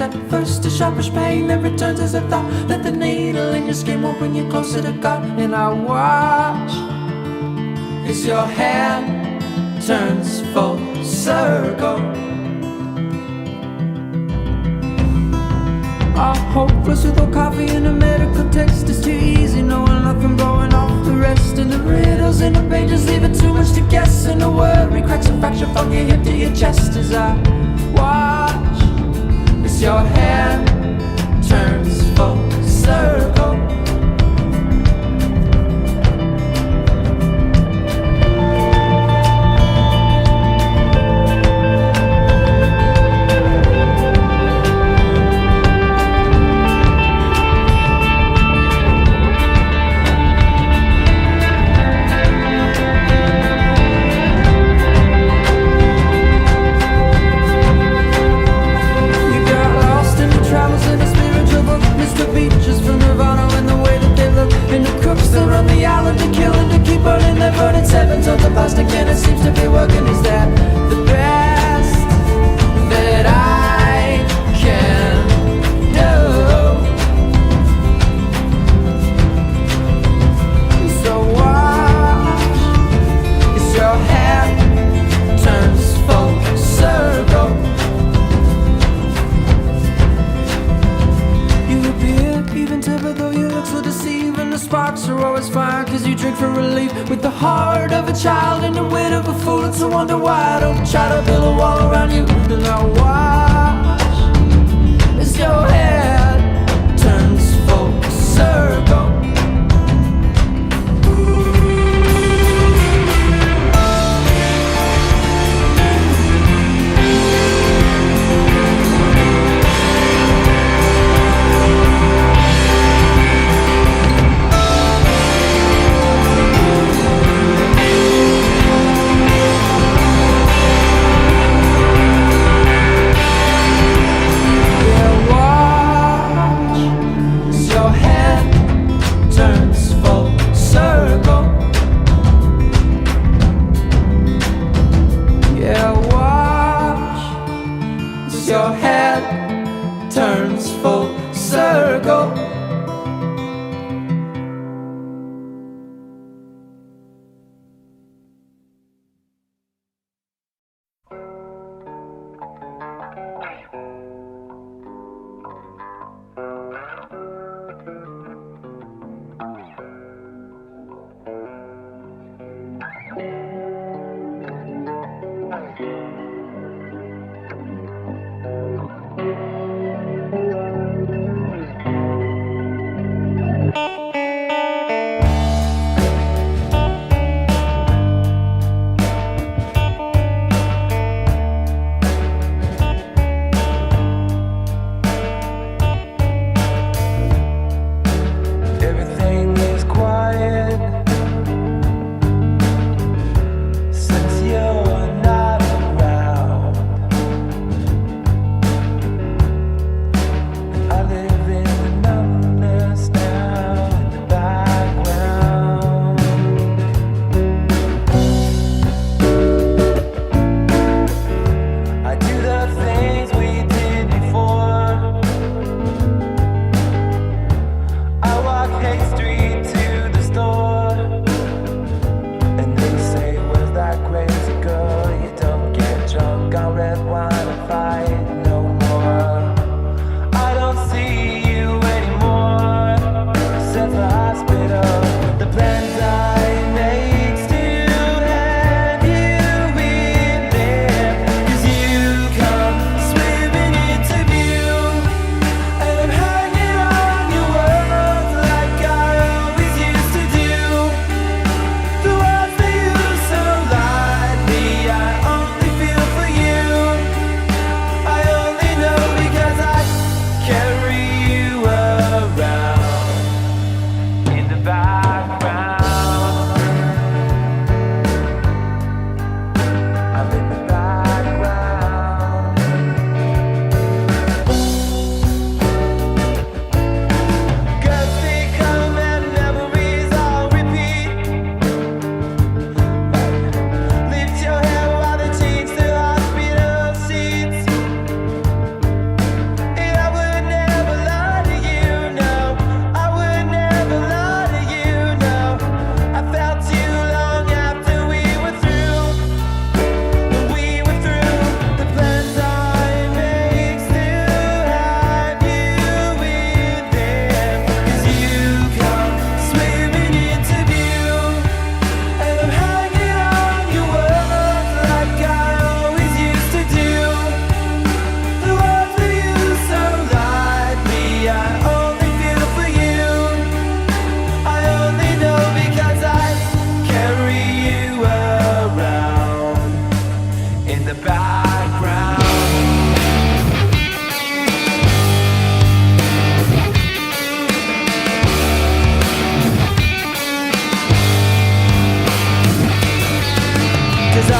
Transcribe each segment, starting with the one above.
It's at first a sharpish pain that returns as a thought that the needle in your skin won't bring you closer to God. And I watch as your hand turns full circle. All hopeless without coffee in a medical text is too easy, knowing nothing blowing off the rest. And the riddles in the pages leave it too much to guess. And the worry cracks a fracture from your hip to your chest as I watch as your hand turns full circle. Still run the island to kill and to keep burning their burning sevens of the past again. It seems to be working. Is that the best that I can do? So watch as your hand turns full circle. You appear even tempered though you look so deceiving. The sparks are always fine cause you drink for relief. With the heart of a child and the wit of a fool, it's a wonder why I don't try to build a wall around you. And I watch as your head turns full circle.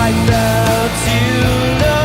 I felt you love.